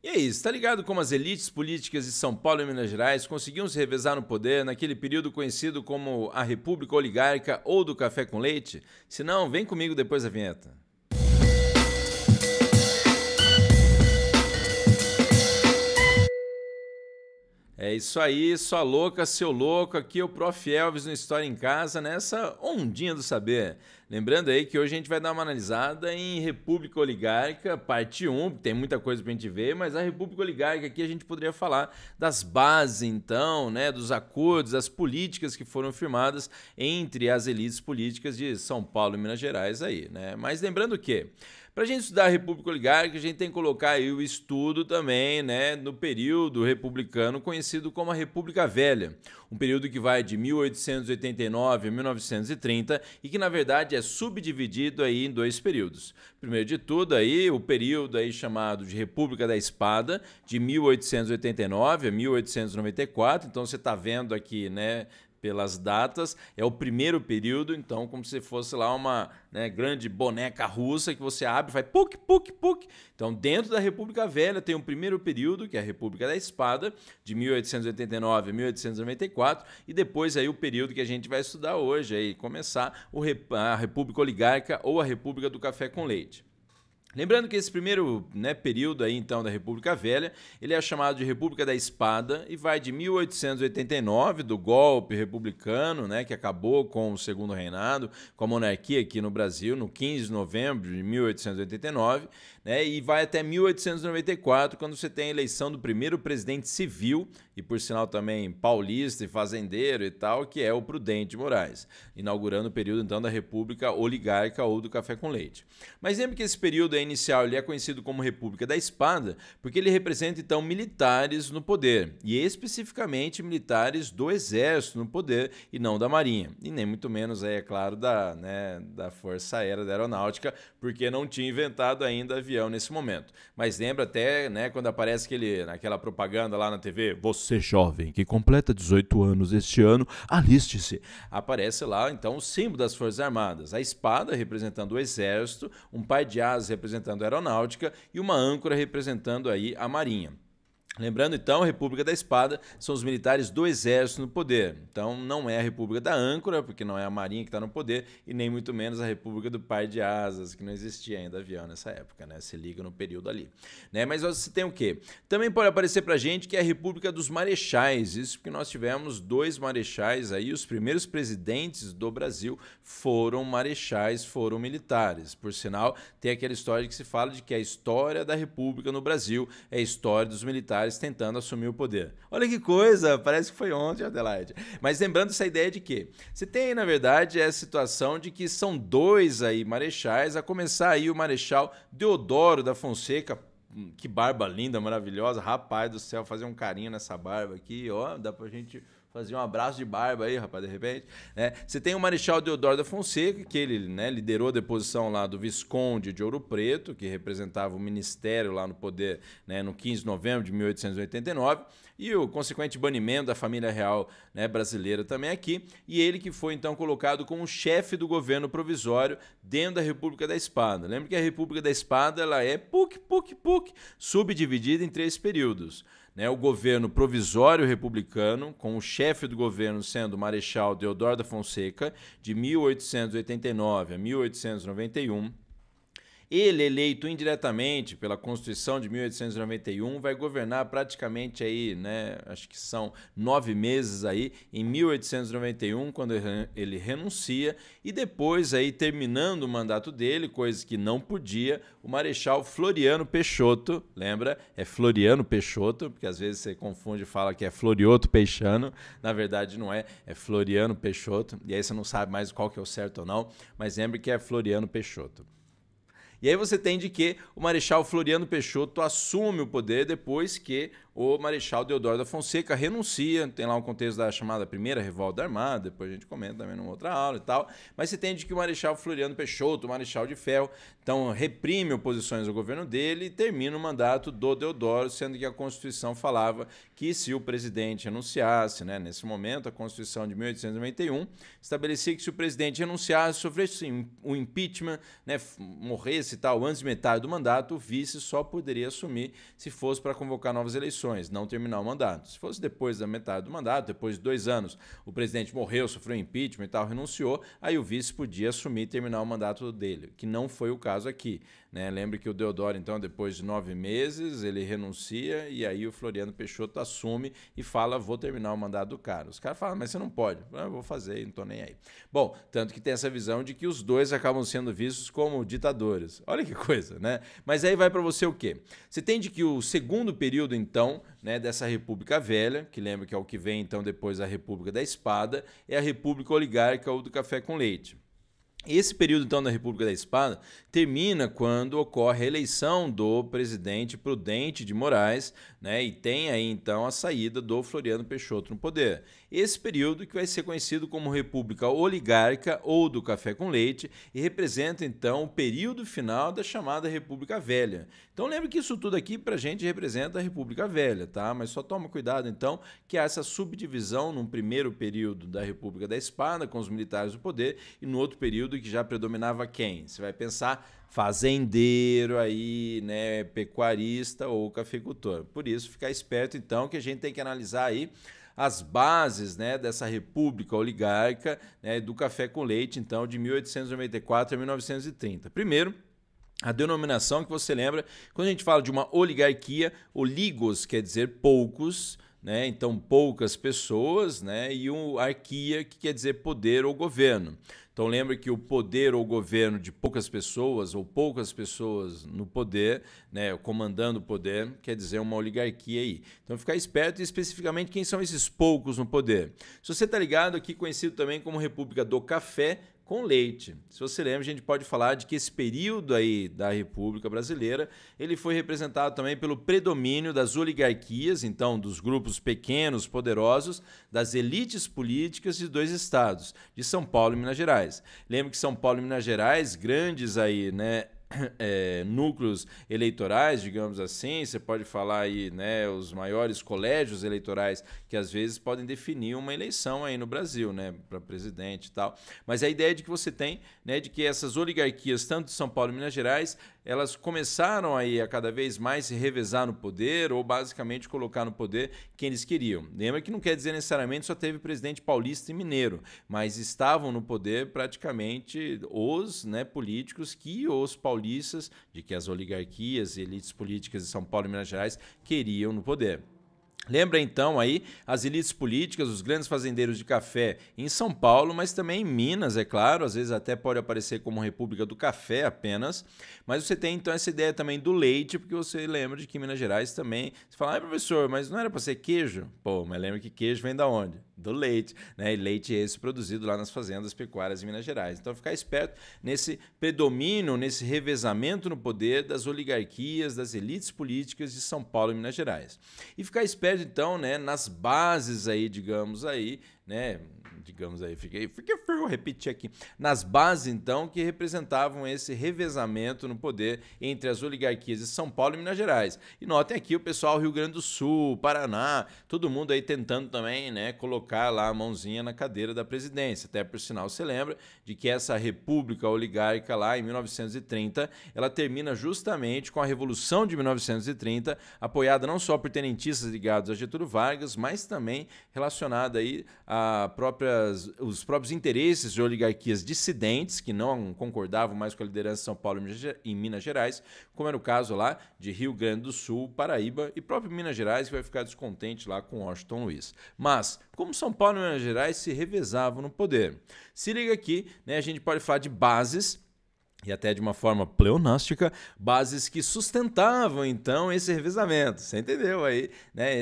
E aí, está ligado como as elites políticas de São Paulo e Minas Gerais conseguiam se revezar no poder naquele período conhecido como a República Oligárquica ou do Café com Leite? Se não, vem comigo depois da vinheta. É isso aí, sua louca, seu louco, aqui é o Prof. Elvis no História em Casa, nessa ondinha do saber. Lembrando aí que hoje a gente vai dar uma analisada em República Oligárquica, parte 1, tem muita coisa pra gente ver, mas a República Oligárquica aqui a gente poderia falar das bases então, né, dos acordos, das políticas que foram firmadas entre as elites políticas de São Paulo e Minas Gerais aí, né? Mas lembrando que para a gente estudar a República Oligárquica, a gente tem que colocar aí o estudo também, né, no período republicano conhecido como a República Velha, um período que vai de 1889 a 1930 e que na verdade é subdividido aí em dois períodos. Primeiro de tudo aí o período aí chamado de República da Espada, de 1889 a 1894. Então você está vendo aqui, né, pelas datas, é o primeiro período, então como se fosse lá uma, né, grande boneca russa que você abre e faz puc, puc, puc. Então dentro da República Velha tem um primeiro período, que é a República da Espada, de 1889 a 1894, e depois aí o período que a gente vai estudar hoje, aí começar a República Oligárquica ou a República do Café com Leite. Lembrando que esse primeiro, né, período aí, então, da República Velha, ele é chamado de República da Espada e vai de 1889, do golpe republicano, né, que acabou com o Segundo Reinado, com a monarquia aqui no Brasil, no 15 de novembro de 1889, né, e vai até 1894, quando você tem a eleição do primeiro presidente civil, e por sinal também paulista e fazendeiro e tal, que é o Prudente Moraes, inaugurando o período, então, da República Oligárquica ou do Café com Leite. Mas lembre que esse período inicial ele é conhecido como República da Espada porque ele representa então militares no poder e especificamente militares do Exército no poder e não da Marinha e nem muito menos aí, é claro, da Força Aérea da Aeronáutica, porque não tinha inventado ainda avião nesse momento. Mas lembra até, né, quando aparece naquela propaganda lá na TV, você jovem que completa 18 anos este ano, aliste-se. Aparece lá então o símbolo das Forças Armadas, a espada representando o Exército, um par de asas representando a aeronáutica e uma âncora representando aí a marinha. Lembrando então, a República da Espada são os militares do Exército no poder. Então não é a República da Âncora, porque não é a Marinha que está no poder, e nem muito menos a República do Par de Asas, que não existia ainda avião nessa época, né? Se liga no período ali. Né? Mas você tem o quê? Também pode aparecer pra gente que é a República dos Marechais, isso porque nós tivemos dois marechais aí, os primeiros presidentes do Brasil foram marechais, foram militares. Por sinal, tem aquela história que se fala de que a história da República no Brasil é a história dos militares tentando assumir o poder. Olha que coisa, parece que foi ontem, Adelaide. Mas lembrando essa ideia de que você tem, na verdade, a situação de que são dois aí marechais, a começar aí o Marechal Deodoro da Fonseca. Que barba linda, maravilhosa, rapaz do céu, fazer um carinho nessa barba aqui, ó, dá pra gente fazer um abraço de barba aí, rapaz, de repente. Né? Você tem o Marechal Deodoro da Fonseca, que ele, né, liderou a deposição lá do Visconde de Ouro Preto, que representava o ministério lá no poder, né, no 15 de novembro de 1889, e o consequente banimento da família real, né, brasileira também aqui, e ele que foi então colocado como chefe do governo provisório dentro da República da Espada. Lembra que a República da Espada ela é subdividida em 3 períodos. Né, o governo provisório republicano, com o chefe do governo sendo o Marechal Deodoro da Fonseca, de 1889 a 1891. Ele, eleito indiretamente pela Constituição de 1891, vai governar praticamente aí, né, acho que são 9 meses aí, em 1891, quando ele renuncia, e depois aí, terminando o mandato dele, coisa que não podia, o Marechal Floriano Peixoto, lembra? É Floriano Peixoto, porque às vezes você confunde e fala que é Florioto Peixano, na verdade não é, é Floriano Peixoto, e aí você não sabe mais qual que é o certo ou não, mas lembre que é Floriano Peixoto. E aí você tem de que o Marechal Floriano Peixoto assume o poder depois que o Marechal Deodoro da Fonseca renuncia, tem lá um contexto da chamada Primeira Revolta Armada, depois a gente comenta também numa outra aula e tal, mas se entende que o Marechal Floriano Peixoto, o Marechal de Ferro, então reprime oposições ao governo dele e termina o mandato do Deodoro, sendo que a Constituição falava que se o presidente renunciasse, né, nesse momento, a Constituição de 1891 estabelecia que se o presidente renunciasse, sofresse o impeachment, né, morresse e tal, antes de metade do mandato, o vice só poderia assumir se fosse para convocar novas eleições, não terminar o mandato. Se fosse depois da metade do mandato, depois de 2 anos, o presidente morreu, sofreu impeachment e tal, renunciou, aí o vice podia assumir e terminar o mandato dele, que não foi o caso aqui, né? Lembre que o Deodoro, então, depois de 9 meses, ele renuncia e aí o Floriano Peixoto assume e fala, vou terminar o mandato do cara. Os caras falam, mas você não pode. Eu vou fazer, não estou nem aí. Bom, tanto que tem essa visão de que os dois acabam sendo vistos como ditadores. Olha que coisa, né? Mas aí vai para você o quê? Você entende que o segundo período, então, né, dessa República Velha, que lembra que é o que vem, então, depois da República da Espada, é a República Oligárquica ou do Café com Leite. Esse período, então, da República da Espada termina quando ocorre a eleição do presidente Prudente de Moraes, né, e tem aí, então, a saída do Floriano Peixoto no poder. Esse período que vai ser conhecido como República Oligárquica ou do Café com Leite e representa, então, o período final da chamada República Velha. Então, lembre que isso tudo aqui, para a gente, representa a República Velha, tá? Mas só toma cuidado, então, que há essa subdivisão num primeiro período da República da Espada, com os militares do poder, e no outro período que já predominava quem? Você vai pensar fazendeiro aí, né, pecuarista ou cafeicultor. Por isso, ficar esperto então que a gente tem que analisar aí as bases, né, dessa república oligárquica, né, do café com leite, então, de 1894 a 1930. Primeiro, a denominação que você lembra, quando a gente fala de uma oligarquia, oligos quer dizer poucos, né? Então poucas pessoas, né? E o arquia, que quer dizer poder ou governo. Então lembra que o poder ou governo de poucas pessoas ou poucas pessoas no poder, né, comandando o poder, quer dizer uma oligarquia aí. Então ficar esperto e especificamente quem são esses poucos no poder. Se você está ligado aqui, conhecido também como República do Café com Leite. Se você lembra, a gente pode falar de que esse período aí da República Brasileira, ele foi representado também pelo predomínio das oligarquias, então dos grupos pequenos, poderosos, das elites políticas de 2 estados, de São Paulo e Minas Gerais. Lembra que São Paulo e Minas Gerais, grandes aí, né, núcleos eleitorais, digamos assim, você pode falar aí, né, os maiores colégios eleitorais que às vezes podem definir uma eleição aí no Brasil, né, para presidente e tal. Mas a ideia de que você tem, né, de que essas oligarquias, tanto de São Paulo e Minas Gerais, elas começaram aí a cada vez mais se revezar no poder ou basicamente colocar no poder quem eles queriam. Lembra que não quer dizer necessariamente só teve presidente paulista e mineiro, mas estavam no poder praticamente os, né, políticos que os paulistas, de que as oligarquias e elites políticas de São Paulo e Minas Gerais queriam no poder. Lembra então aí as elites políticas, os grandes fazendeiros de café em São Paulo, mas também em Minas, é claro, às vezes até pode aparecer como República do Café apenas, mas você tem então essa ideia também do leite, porque você lembra de que em Minas Gerais também, você fala, professor, mas não era para ser queijo? Pô, mas lembra que queijo vem da onde? Do leite, né? E leite é esse produzido lá nas fazendas pecuárias em Minas Gerais. Então ficar esperto nesse predomínio, nesse revezamento no poder das oligarquias, das elites políticas de São Paulo e Minas Gerais. E ficar esperto então, né, nas bases aí, digamos aí, né, vou repetir aqui, nas bases então que representavam esse revezamento no poder entre as oligarquias de São Paulo e Minas Gerais. E notem aqui o pessoal Rio Grande do Sul, Paraná, todo mundo aí tentando também, né, colocar lá a mãozinha na cadeira da presidência. Até por sinal, você lembra de que essa república oligárquica lá em 1930, ela termina justamente com a Revolução de 1930, apoiada não só por tenentistas ligados a Getúlio Vargas, mas também relacionada aí a os próprios interesses de oligarquias dissidentes que não concordavam mais com a liderança de São Paulo e Minas Gerais, como era o caso lá de Rio Grande do Sul, Paraíba e próprio Minas Gerais, que vai ficar descontente lá com Washington Luiz. Mas, como São Paulo e Minas Gerais se revezavam no poder? Se liga aqui, né, a gente pode falar de bases, e até de uma forma pleonástica, bases que sustentavam, então, esse revezamento. Você entendeu aí, né,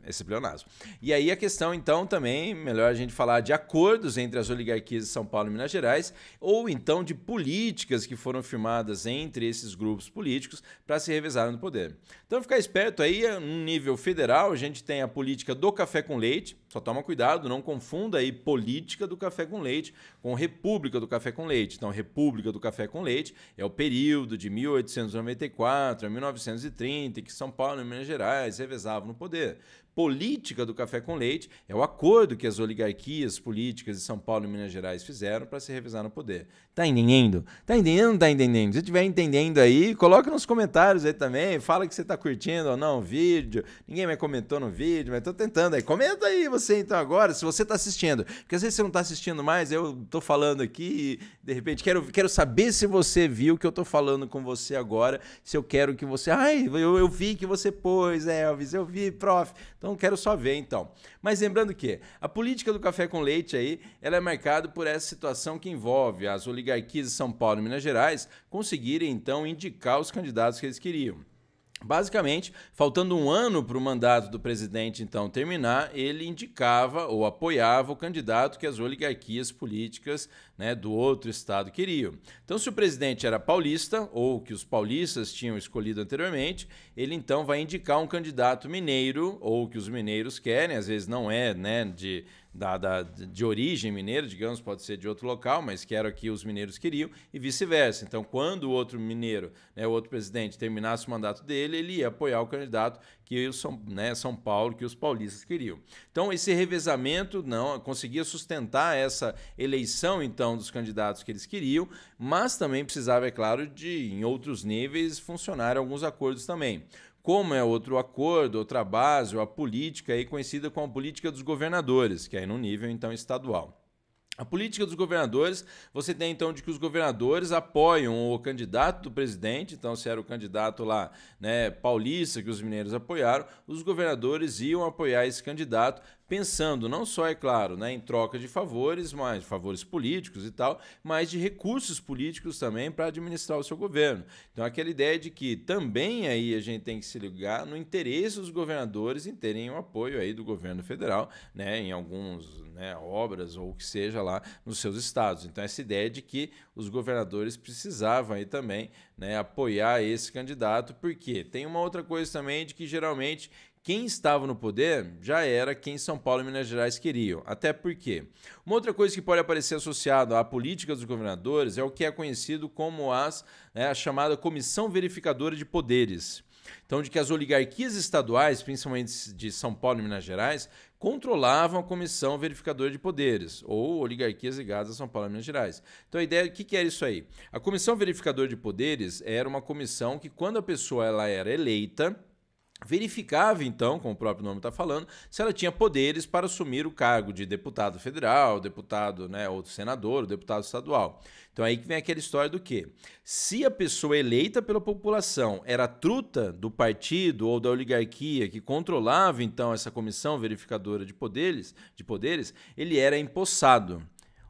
esse pleonasmo. E aí a questão, então, também, melhor a gente falar de acordos entre as oligarquias de São Paulo e Minas Gerais, ou então de políticas que foram firmadas entre esses grupos políticos para se revezarem no poder. Então, ficar esperto aí, no nível federal, a gente tem a política do café com leite. Só toma cuidado, não confunda aí política do café com leite com república do café com leite. Então, república do café com leite é o período de 1894 a 1930 que São Paulo e Minas Gerais revezavam no poder. Política do café com leite é o acordo que as oligarquias políticas de São Paulo e Minas Gerais fizeram para se revezar no poder. Tá entendendo? Tá entendendo ou não tá entendendo? Se estiver entendendo aí, coloca nos comentários aí também, fala que você tá curtindo ou não o vídeo. Ninguém mais comentou no vídeo, mas tô tentando aí. Comenta aí você então agora, se você tá assistindo. Porque às vezes você não tá assistindo mais, eu tô falando aqui e de repente quero saber se você viu que eu tô falando com você agora, se eu quero que você... Ai, eu vi que você pôs, Elvis, eu vi, prof. Então, quero só ver, então. Mas lembrando que a política do café com leite aí, ela é marcada por essa situação que envolve as oligarquias de São Paulo e Minas Gerais conseguirem, então, indicar os candidatos que eles queriam. Basicamente, faltando um ano para o mandato do presidente, então, terminar, ele indicava ou apoiava o candidato que as oligarquias políticas, né, do outro estado queriam. Então, se o presidente era paulista, ou que os paulistas tinham escolhido anteriormente, ele então vai indicar um candidato mineiro, ou que os mineiros querem, às vezes não é, né, de origem mineira, digamos, pode ser de outro local, mas que era o que os mineiros queriam, e vice-versa. Então, quando o outro mineiro, né, o outro presidente, terminasse o mandato dele, ele ia apoiar o candidato que São Paulo, que os paulistas queriam. Então, esse revezamento não conseguia sustentar essa eleição, então, dos candidatos que eles queriam, mas também precisava, é claro, de, em outros níveis, funcionar alguns acordos também. Como é outro acordo, outra base, ou a política aí conhecida como a política dos governadores, que é no nível, então, estadual. A política dos governadores, você tem então de que os governadores apoiam o candidato do presidente, então se era o candidato lá, né, paulista que os mineiros apoiaram, os governadores iam apoiar esse candidato, pensando não só, é claro, né, em troca de favores, mas favores políticos e tal, mas de recursos políticos também para administrar o seu governo. Então aquela ideia de que também aí a gente tem que se ligar no interesse dos governadores em terem o apoio aí do governo federal, né, em alguns, né, obras ou o que seja lá nos seus estados. Então essa ideia de que os governadores precisavam aí também, né, apoiar esse candidato, porque tem uma outra coisa também de que geralmente quem estava no poder já era quem São Paulo e Minas Gerais queriam. Até porque uma outra coisa que pode aparecer associada à política dos governadores é o que é conhecido como a chamada Comissão Verificadora de Poderes. Então, de que as oligarquias estaduais, principalmente de São Paulo e Minas Gerais, controlavam a Comissão Verificadora de Poderes, ou oligarquias ligadas a São Paulo e Minas Gerais. Então, a ideia, o que era isso aí? A Comissão Verificadora de Poderes era uma comissão que, quando a pessoa ela era eleita, verificava, então, como o próprio nome está falando, se ela tinha poderes para assumir o cargo de deputado federal, deputado, né, ou senador, ou deputado estadual. Então aí que vem aquela história do quê? Se a pessoa eleita pela população era truta do partido ou da oligarquia que controlava, então, essa comissão verificadora de poderes, ele era empossado.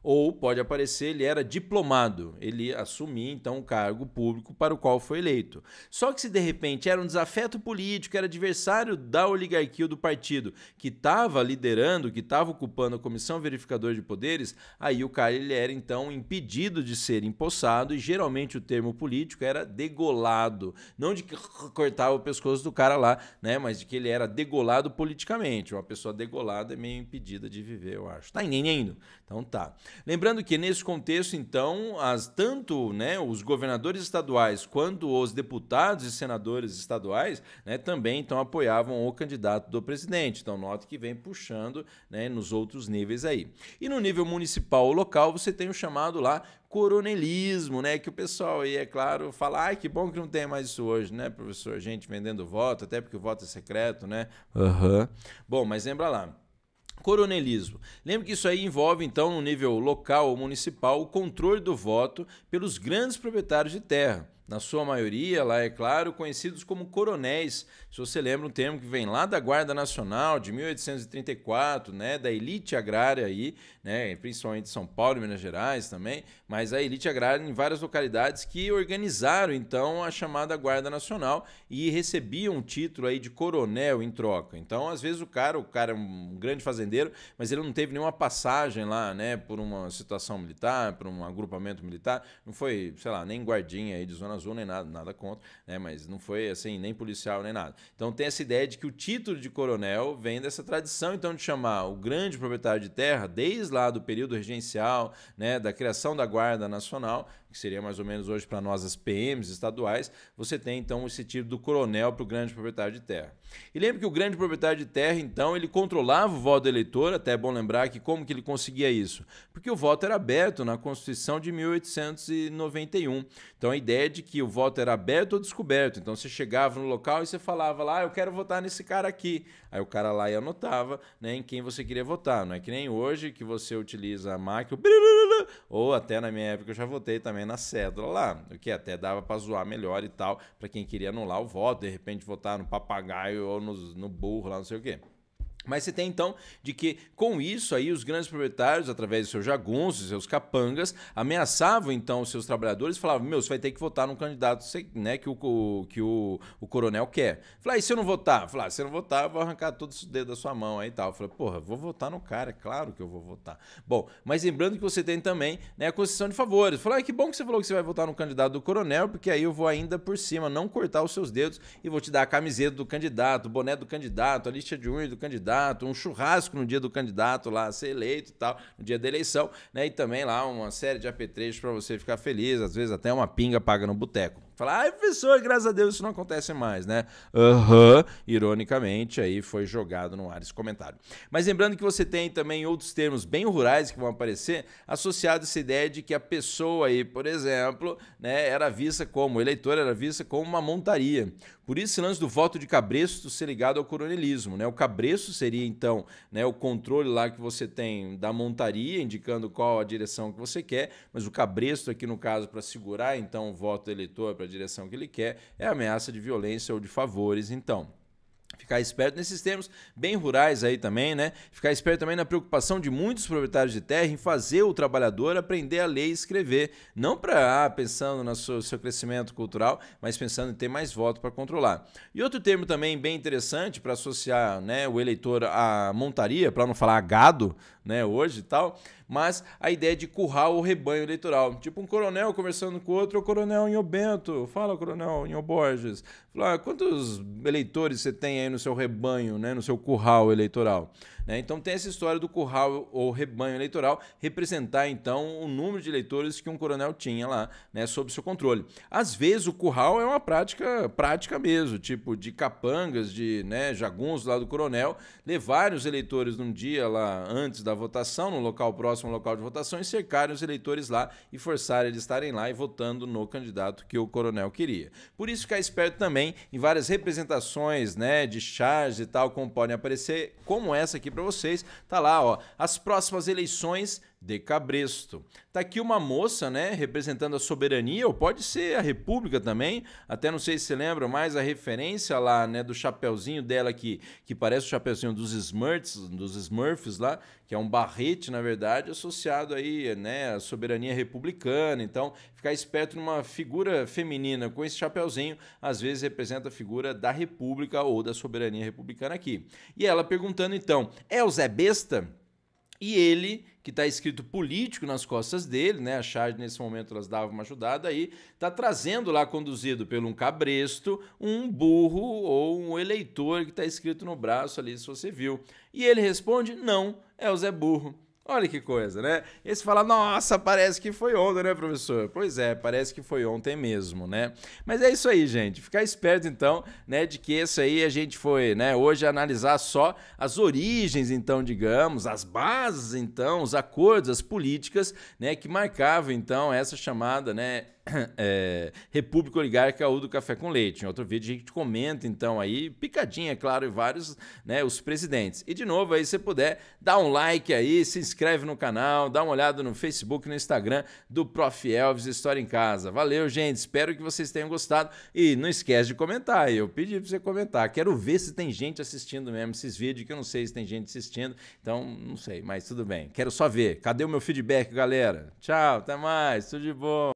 Ou pode aparecer, ele era diplomado, ele assumia então o cargo público para o qual foi eleito. Só que se de repente era um desafeto político, era adversário da oligarquia ou do partido que estava liderando, que estava ocupando a Comissão Verificadora de Poderes, aí o cara ele era então impedido de ser empossado e geralmente o termo político era degolado, não de que cortava o pescoço do cara lá, né, mas de que ele era degolado politicamente. Uma pessoa degolada é meio impedida de viver, eu acho. Tá entendendo? Então tá. Lembrando que nesse contexto, então, tanto, né, os governadores estaduais quanto os deputados e senadores estaduais, né, também então, apoiavam o candidato do presidente. Então, note que vem puxando, né, nos outros níveis aí. E no nível municipal ou local, você tem o chamado lá coronelismo, né, que o pessoal aí, é claro, fala, ai, que bom que não tem mais isso hoje, né, professor? Gente vendendo voto, até porque o voto é secreto, né? Bom, mas lembra lá. Coronelismo. Lembre que isso aí envolve, então, no nível local ou municipal, o controle do voto pelos grandes proprietários de terra. na sua maioria, lá é claro, conhecidos como coronéis. Se você lembra, um termo que vem lá da Guarda Nacional de 1834, né, da elite agrária aí, né, principalmente São Paulo e Minas Gerais também, mas a elite agrária em várias localidades que organizaram então a chamada Guarda Nacional e recebiam um título aí de coronel em troca. Então, às vezes o cara é um grande fazendeiro, mas ele não teve nenhuma passagem lá, né, por uma situação militar, por um agrupamento militar, não foi, sei lá, nem guardinha aí de Zona Azul, nem nada contra, né, mas não foi assim, nem policial, nem nada. Então tem essa ideia de que o título de coronel vem dessa tradição, então, de chamar o grande proprietário de terra, desde lá do período regencial, né, da criação da Guarda Nacional, que seria mais ou menos hoje para nós as PMs estaduais, você tem então esse título do coronel para o grande proprietário de terra. E lembra que o grande proprietário de terra, então, ele controlava o voto do eleitor, até é bom lembrar que como que ele conseguia isso? Porque o voto era aberto na Constituição de 1891. Então a ideia é de que o voto era aberto ou descoberto. Então você chegava no local e você falava lá, eu quero votar nesse cara aqui. Aí o cara lá e anotava, né, em quem você queria votar. Não é que nem hoje que você utiliza a máquina, ou até na minha época eu já votei também na cédula lá, o que até dava para zoar melhor e tal, para quem queria anular o voto, de repente votar no papagaio ou no burro lá, não sei o quê. Mas você tem, então, de que, com isso aí, os grandes proprietários, através de seus jagunços, seus capangas, ameaçavam, então, os seus trabalhadores e falavam, meu, você vai ter que votar num candidato, né, que o coronel quer. Falei, e se eu não votar? Falei, se eu não votar, eu vou arrancar todos os dedos da sua mão aí e tal. Falei, porra, vou votar no cara, é claro que eu vou votar. Bom, mas lembrando que você tem também, né, a concessão de favores. Falei, que bom que você falou que você vai votar no candidato do coronel, porque aí eu vou ainda por cima não cortar os seus dedos e vou te dar a camiseta do candidato, o boné do candidato, a lista de unhas do candidato, um churrasco no dia do candidato lá a ser eleito e tal, no dia da eleição, né? E também lá uma série de apetrechos para você ficar feliz, às vezes até uma pinga paga no boteco. Falar, ai, professor, graças a Deus isso não acontece mais, né? Ironicamente, aí foi jogado no ar esse comentário. Mas lembrando que você tem também outros termos bem rurais que vão aparecer, associados a essa ideia de que a pessoa aí, por exemplo, né, era vista como, o eleitor era vista como uma montaria. Por isso, esse lance do voto de cabresto ser ligado ao coronelismo, né? O cabresto seria, então, né, o controle lá que você tem da montaria, indicando qual a direção que você quer, mas o cabresto aqui, no caso, para segurar, então, o voto do eleitor para a direção que ele quer, é ameaça de violência ou de favores, então. Ficar esperto nesses termos bem rurais aí também, né? Ficar esperto também na preocupação de muitos proprietários de terra em fazer o trabalhador aprender a ler e escrever. Não para pensando no seu crescimento cultural, mas pensando em ter mais voto para controlar. E outro termo também bem interessante para associar, né, o eleitor à montaria, para não falar gado, né, hoje e tal, mas a ideia de curral o rebanho eleitoral. Tipo um coronel conversando com outro, o coronel Inho Bento, fala coronel Inho Borges, fala, quantos eleitores você tem aí no seu rebanho, né, no seu curral eleitoral? Né? Então tem essa história do curral ou rebanho eleitoral representar então o número de eleitores que um coronel tinha lá, né, sob seu controle. Às vezes o curral é uma prática mesmo, tipo de capangas, de, né, jagunços lá do coronel, levarem os eleitores num dia lá antes da votação, no local próximo ao local de votação, e cercarem os eleitores lá e forçarem eles a estarem lá e votando no candidato que o coronel queria. Por isso ficar esperto também em várias representações, né, de charges e tal, como podem aparecer, como essa aqui para vocês, tá lá, ó, as próximas eleições de cabresto. Tá aqui uma moça, né, representando a soberania, ou pode ser a república também, até não sei se você lembra, mas a referência lá, né, do chapeuzinho dela aqui, que parece o chapeuzinho dos Smurfs lá, que é um barrete, na verdade, associado aí, né, à soberania republicana. Então, ficar esperto numa figura feminina com esse chapeuzinho, às vezes representa a figura da república ou da soberania republicana aqui. E ela perguntando, então, é o Zé Besta? E ele, que está escrito político nas costas dele, né? A charge nesse momento elas davam uma ajudada aí, está trazendo lá, conduzido por um cabresto, um burro ou um eleitor que está escrito no braço ali, se você viu. E ele responde, não, é o Zé Burro. Olha que coisa, né? E você fala, nossa, parece que foi ontem, né, professor? Pois é, parece que foi ontem mesmo, né? Mas é isso aí, gente. Ficar esperto, então, né, de que esse aí a gente foi, né, hoje analisar só as origens, então, digamos, as bases, então, os acordos, as políticas, né, que marcavam, então, essa chamada, né, República Oligárquica ou do Café com Leite. Em outro vídeo a gente comenta então aí, picadinha, é claro, e vários, né, os presidentes. E de novo aí, se puder, dá um like aí, se inscreve no canal, dá uma olhada no Facebook, no Instagram do Prof. Elvis História em Casa. Valeu, gente, espero que vocês tenham gostado e não esquece de comentar, eu pedi para você comentar, quero ver se tem gente assistindo mesmo esses vídeos, que eu não sei se tem gente assistindo, então não sei, mas tudo bem, quero só ver. Cadê o meu feedback, galera? Tchau, até mais, tudo de bom.